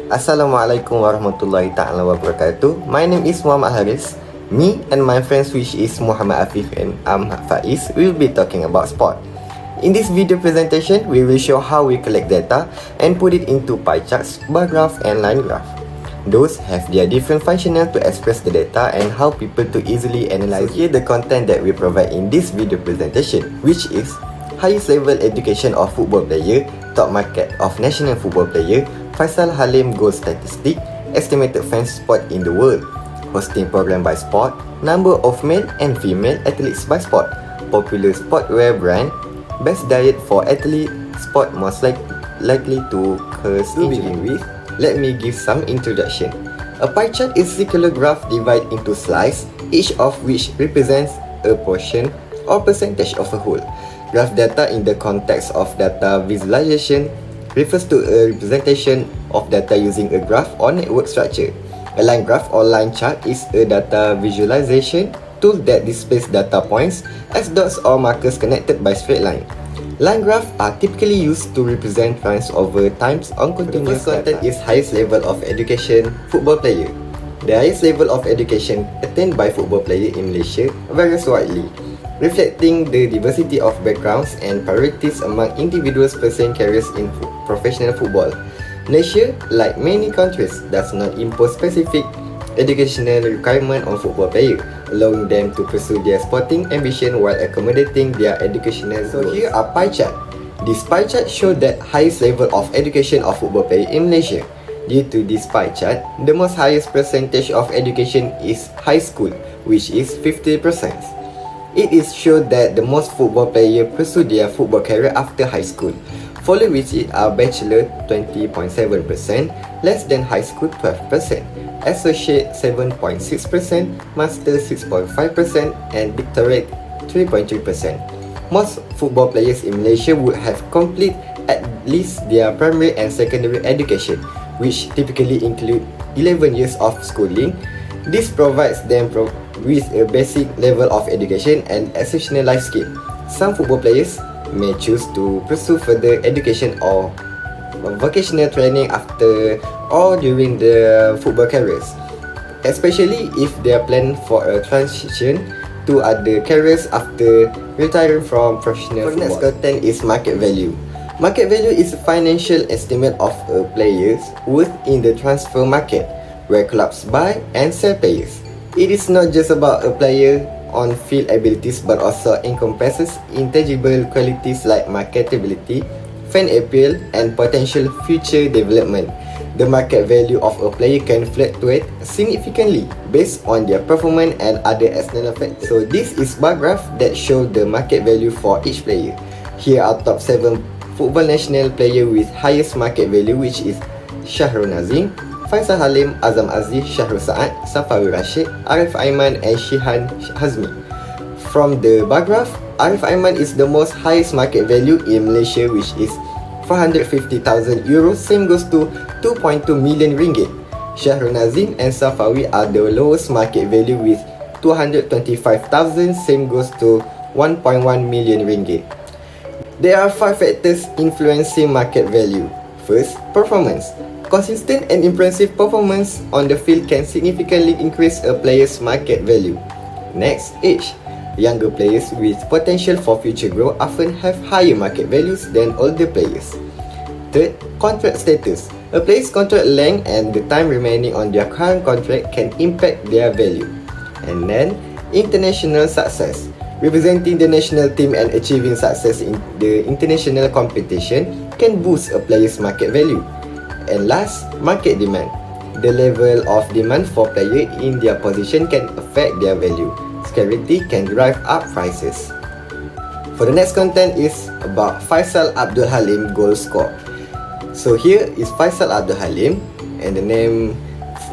Assalamualaikum warahmatullahi ta'ala wabarakatuh. My name is Muhammad Haris. Me and my friends, which is Muhammad Afif and Ahmad Faiz, will be talking about sport. In this video presentation, we will show how we collect data and put it into pie charts, bar graph and line graph. Those have their different functional to express the data and how people to easily analyze. So here the content that we provide in this video presentation, which is highest level education of football player, top market of national football player, Faisal Halim goal statistic, estimated fan spot in the world, hosting program by sport, number of male and female athletes by sport, popular sportwear brand, best diet for athlete, sport most likely to cause injury. To begin with, let me give some introduction. A pie chart is circular graph divided into slices, each of which represents a portion or percentage of a whole. Graph data in the context of data visualization refers to a representation of data using a graph or network structure. A line graph or line chart is a data visualization tool that displays data points as dots or markers connected by straight line. Line graphs are typically used to represent trends over times on continuous data. The first content is highest level of education football player. The highest level of education attained by football player in Malaysia varies widely, reflecting the diversity of backgrounds and priorities among individuals pursuing careers in professional football. Malaysia, like many countries, does not impose specific educational requirement on football players, allowing them to pursue their sporting ambition while accommodating their educational goals. So here are pie chart. This pie chart shows that highest level of education of football players in Malaysia. Due to this pie chart, the most highest percentage of education is high school, which is 50%. It is shown that the most football players pursue their football career after high school, followed which it are bachelor 20.7%, less than high school 12%, associate 7.6%, master 6.5%, and doctorate 3.3%. Most football players in Malaysia would have completed at least their primary and secondary education, which typically include 11 years of schooling. This provides them with a basic level of education and exceptional life skill. Some football players may choose to pursue further education or vocational training after or during their football careers, especially if they are planning for a transition to other careers after retiring from professional football. The next content is market value. Market value is a financial estimate of a player's worth in the transfer market, where clubs buy and sell players. It is not just about a player on-field abilities but also encompasses intangible qualities like marketability, fan appeal, and potential future development. The market value of a player can fluctuate significantly based on their performance and other external factors. So this is bar graph that shows the market value for each player. Here are top 7 football national players with highest market value, which is Shahrul Nazim, Faisal Halim, Azam Aziz, Syahrul Saad, Safawi Rashid, Arif Aiman and Shihan Hazmi. From the bar graph, Arif Aiman is the most highest market value in Malaysia, which is 450,000 euros, same goes to 2.2 million ringgit. Syahrul Nazim and Safawi are the lowest market value with 225,000, same goes to 1.1 million ringgit. There are 5 factors influencing market value. First, performance. Consistent and impressive performance on the field can significantly increase a player's market value. Next, age. Younger players with potential for future growth often have higher market values than older players. Third, contract status. A player's contract length and the time remaining on their current contract can impact their value. And then, international success. Representing the national team and achieving success in the international competition can boost a player's market value. And last, market demand. The level of demand for players in their position can affect their value. Scarcity can drive up prices. For the next content is about Faisal Abdul Halim goal score. So here is Faisal Abdul Halim, and the name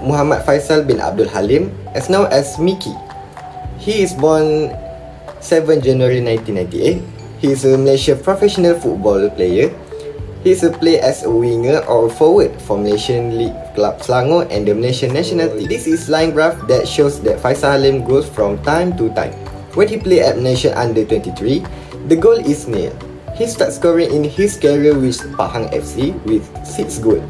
Muhammad Faisal bin Abdul Halim, as known as Miki. He is born 7 January 1998. He is a Malaysian professional football player. He is a player as a winger or forward for Malaysian League Club Selangor and the Malaysian national team. This is line graph that shows that Faisal Halim goes from time to time. When he played at Malaysia under-23, the goal is nil. He started scoring in his career with Pahang FC with 6 goals.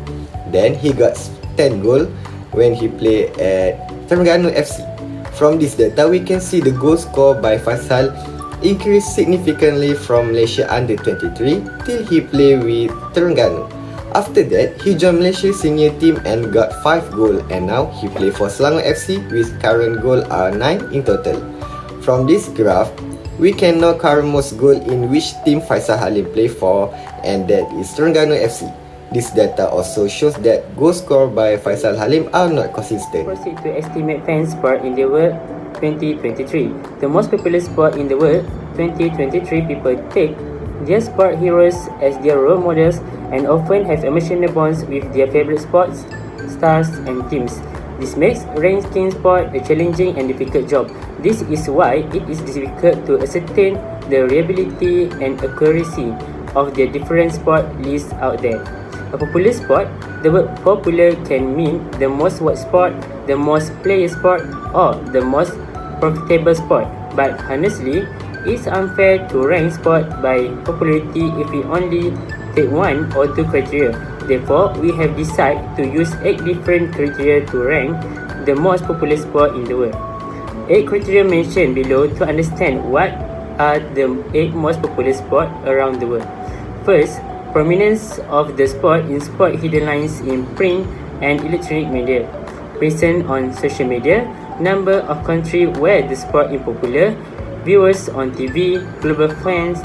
Then he got 10 goals when he played at Terengganu FC. From this data, we can see the goal scored by Faisal increased significantly from Malaysia under-23 till he played with Terengganu. After that, he joined Malaysia's senior team and got 5 goals, and now he plays for Selangor FC with current goal are 9 in total. From this graph, we can know current most goal in which team Faisal Halim play for, and that is Terengganu FC. This data also shows that goals scored by Faisal Halim are not consistent. Proceed to estimate fan sport in the world 2023. The most popular sport in the world 2023, people take their sport heroes as their role models and often have emotional bonds with their favorite sports, stars and teams. This makes ranking sport a challenging and difficult job. This is why it is difficult to ascertain the reliability and accuracy of the different sport lists out there. A popular sport, the word popular can mean the most watched sport, the most played sport, or the most profitable sport. But honestly, it's unfair to rank sport by popularity if we only take 1 or 2 criteria. Therefore, we have decided to use 8 different criteria to rank the most popular sport in the world. 8 criteria mentioned below to understand what are the 8 most popular sports around the world. First, prominence of the sport in sport headlines in print and electronic media. Present on social media, number of countries where the sport is popular, viewers on TV, global fans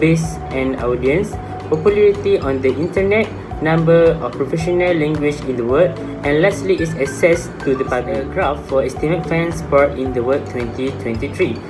base and audience, popularity on the internet, number of professional language in the world, and lastly is access to the public. A graph for estimate fan sport in the world 2023.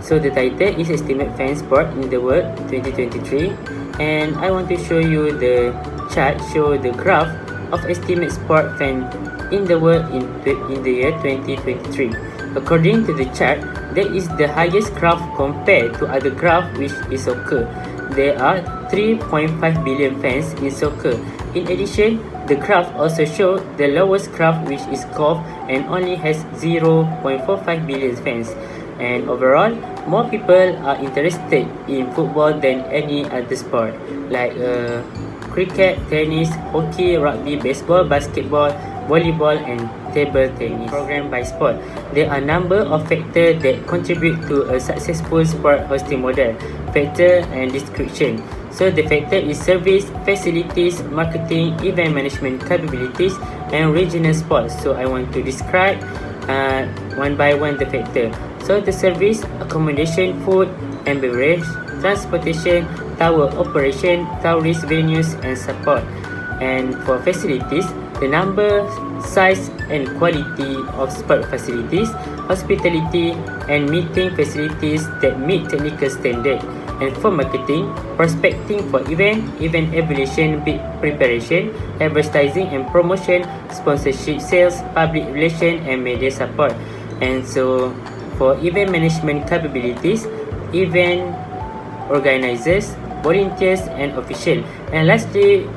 So the title is Estimate Fan Sport in the World 2023, and I want to show you the chart show the graph of estimate sport fan in the world in the year 2023. According to the chart, there is the highest graph compared to other graph, which is soccer. There are 3.5 billion fans in soccer. In addition, the graph also shows the lowest graph, which is golf, and only has 0.45 billion fans. And overall, more people are interested in football than any other sport, like cricket, tennis, hockey, rugby, baseball, basketball, volleyball, and table tennis. Programmed by sport, there are a number of factors that contribute to a successful sport hosting model. Factor and description. So the factor is service, facilities, marketing, event management capabilities, and regional sports. So I want to describe one by one the factor. So the service, accommodation, food and beverage, transportation, tower operation, tourist venues and support. And for facilities, the number, size and quality of sport facilities, hospitality and meeting facilities that meet technical standard. And for marketing, prospecting for event evaluation, bid preparation, advertising and promotion, sponsorship, sales, public relation and media support. And so for event management capabilities, event organizers, volunteers and officials. And lastly,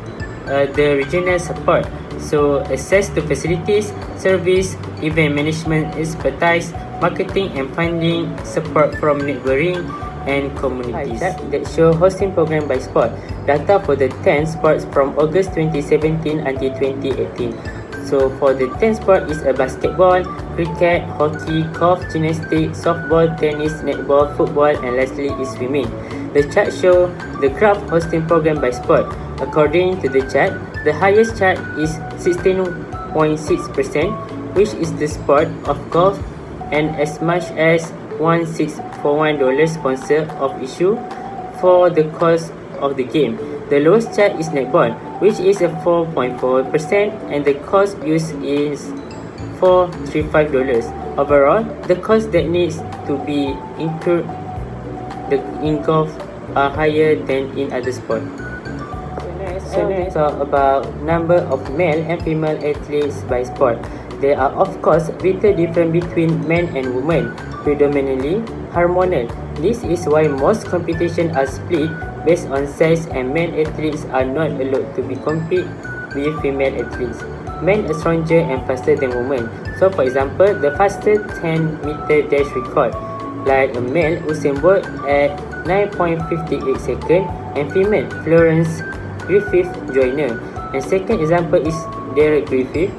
the regional support. So access to facilities, service, event management expertise, marketing and funding support from neighboring and communities. That show hosting program by sport. Data for the 10 sports from August 2017 until 2018. So for the 10 sport is a basketball, cricket, hockey, golf, gymnastics, softball, tennis, netball, football and lastly is swimming. The chart show the graph hosting program by sport. According to the chart, the highest chart is 16.6%, which is the sport of golf, and as much as $1641 sponsor of issue for the cost of the game. The lowest chart is netball, which is a 4.4%, and the cost used is $435. Overall, the cost that needs to be incurred in golf are higher than in other sports. So let's talk about number of male and female athletes by sport. There are of course vital difference between men and women, predominantly hormonal. This is why most competitions are split based on sex, and men athletes are not allowed to be compete with female athletes. Men are stronger and faster than women. So for example, the fastest 10-meter dash record, like a male Usain Bolt at 9.58 seconds and female Florence Griffith Joyner. And second example is Derek Griffith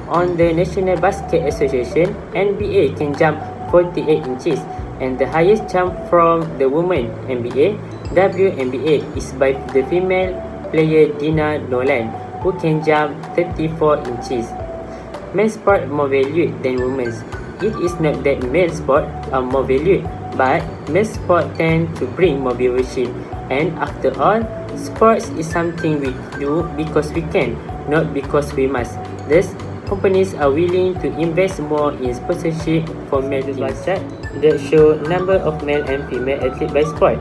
on the National Basket Association, NBA can jump 48 inches, and the highest jump from the women NBA, WNBA, is by the female player Dina Nolan, who can jump 34 inches. Men's sport more valued than women's. It is not that male sport are more valued, but male sport tend to bring more viewership. And after all, sports is something we do because we can, not because we must. Thus, companies are willing to invest more in sponsorship for male teams. Chart that show number of male and female athletes by sport.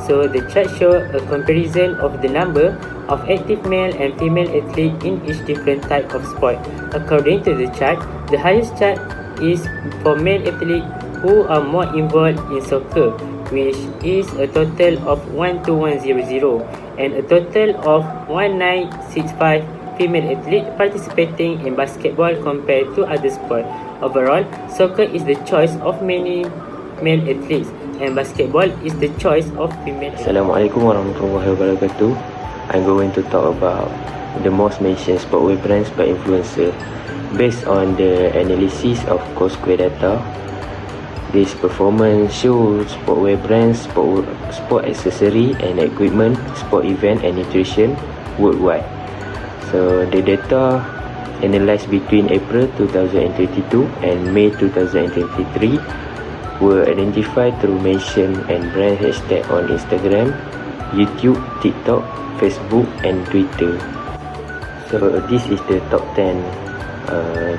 So the chart show a comparison of the number of active male and female athletes in each different type of sport. According to the chart, the highest chart is for male athletes who are more involved in soccer, which is a total of 12100 and a total of 1965 female athletes participating in basketball compared to other sports. Overall, soccer is the choice of many male athletes and basketball is the choice of female athletes. Assalamualaikum warahmatullahi wabarakatuh. I'm going to talk about the most mentioned sportwear brands by influencer. Based on the analysis of Cosquare data, this performance shows sportwear brands, sport accessory and equipment, sport event and nutrition worldwide. So the data analyzed between April 2022 and May 2023 were identified through mention and brand hashtag on Instagram, YouTube, TikTok, Facebook and Twitter. So this is the top 10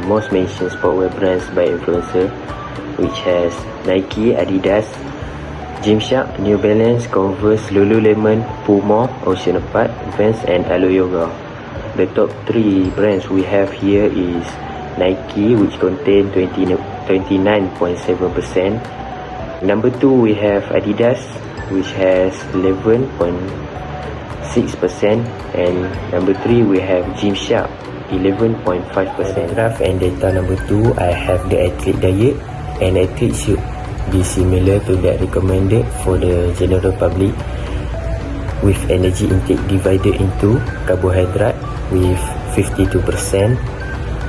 most mentioned sportwear brands by influencer, which has Nike, Adidas, Gymshark, New Balance, Converse, Lululemon, Puma, Ocean Apart, Vans and Alo Yoga. The top 3 brands we have here is Nike, which contain 29.7%. Number 2 we have Adidas, which has 11.6%, and number 3 we have Gymshark, 11.5%. Graph and data number 2, I have the athlete diet, and athlete should be similar to that recommended for the general public, with energy intake divided into carbohydrate with 52%,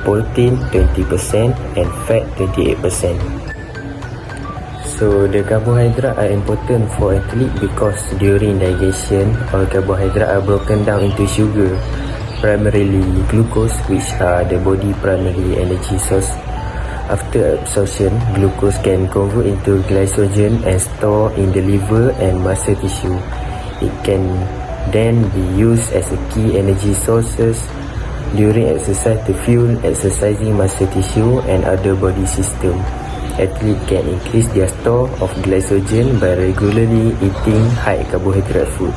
protein 20% and fat 28%. So the carbohydrates are important for athlete because during digestion, all carbohydrates are broken down into sugar, primarily glucose, which are the body primary energy source. After absorption, glucose can convert into glycogen and store in the liver and muscle tissue. It can then be used as a key energy sources during exercise to fuel exercising muscle tissue and other body system. Athletes can increase their store of glycogen by regularly eating high carbohydrate food.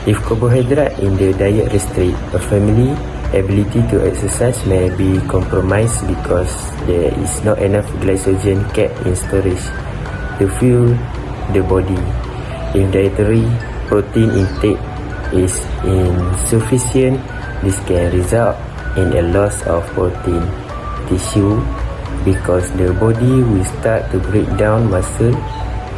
If carbohydrate in the diet restrict, a family ability to exercise may be compromised because there is not enough glycogen kept in storage to fuel the body. If dietary protein intake is insufficient, this can result in a loss of protein tissue because the body will start to break down muscle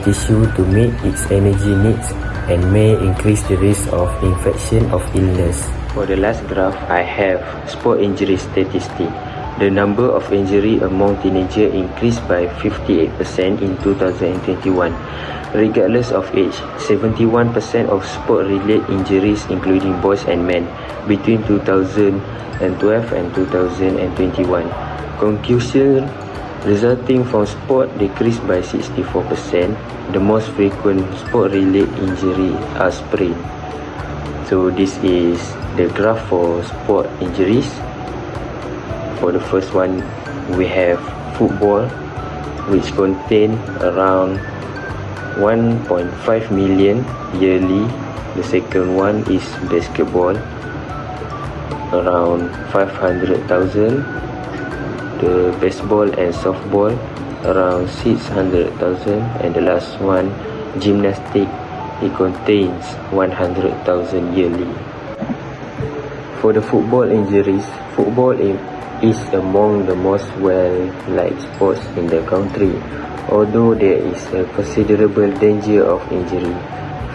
tissue to meet its energy needs and may increase the risk of infection of illness. For the last graph, I have sport injury statistic. The number of injury among teenagers increased by 58% in 2021. Regardless of age, 71% of sport-related injuries, including boys and men, between 2012 and 2021. Concussion resulting from sport decreased by 64%. The most frequent sport-related injury are sprain. So this is the graph for sport injuries. For the first one, we have football, which contain around 1.5 million yearly. The second one is basketball, around 500,000. The baseball and softball, around 600,000. And the last one, gymnastics, it contains 100,000 yearly. For the football injuries, football is among the most well-liked sports in the country, although there is a considerable danger of injury.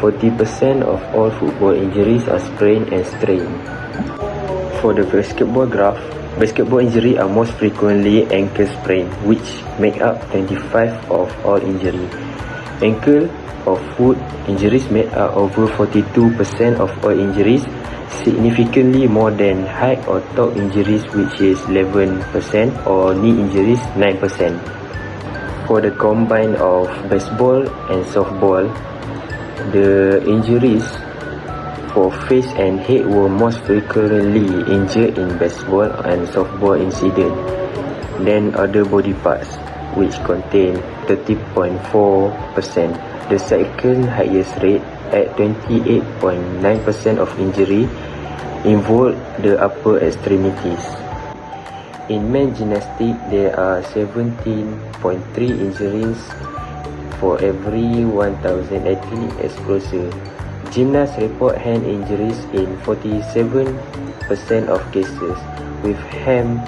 40% of all football injuries are sprain and strain. For the basketball graph, Basketball injury are most frequently ankle sprain, which make up 25% of all injury. Ankle or foot injuries make up over 42% of all injuries, significantly more than height or toe injuries, which is 11%, or knee injuries 9%. For the combine of baseball and softball, the injuries for face and head were most frequently injured in baseball and softball incident than other body parts, which contain 30.4%. The second highest rate at 28.9% of injury involved the upper extremities. In men's gymnastics, there are 17.3 injuries for every 1,000 athlete exposure. Gymnasts report hand injuries in 47% of cases, with hand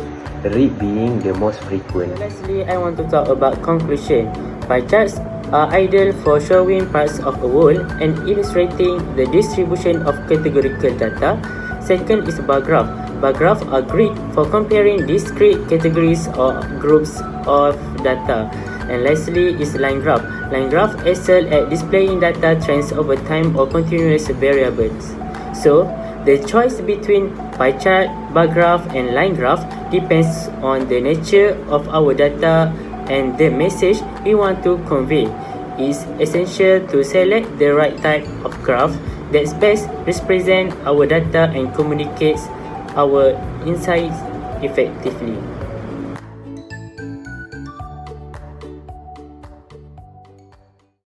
rib being the most frequent. Lastly, I want to talk about conclusion. Pie charts are ideal for showing parts of a whole and illustrating the distribution of categorical data. Second is bar graph. Bar graphs are great for comparing discrete categories or groups of data. And lastly is line graph. Line graph excel at displaying data trends over time or continuous variables. So, the choice between pie chart, bar graph and line graph depends on the nature of our data and the message we want to convey. It's essential to select the right type of graph that best represents our data and communicates our insights effectively.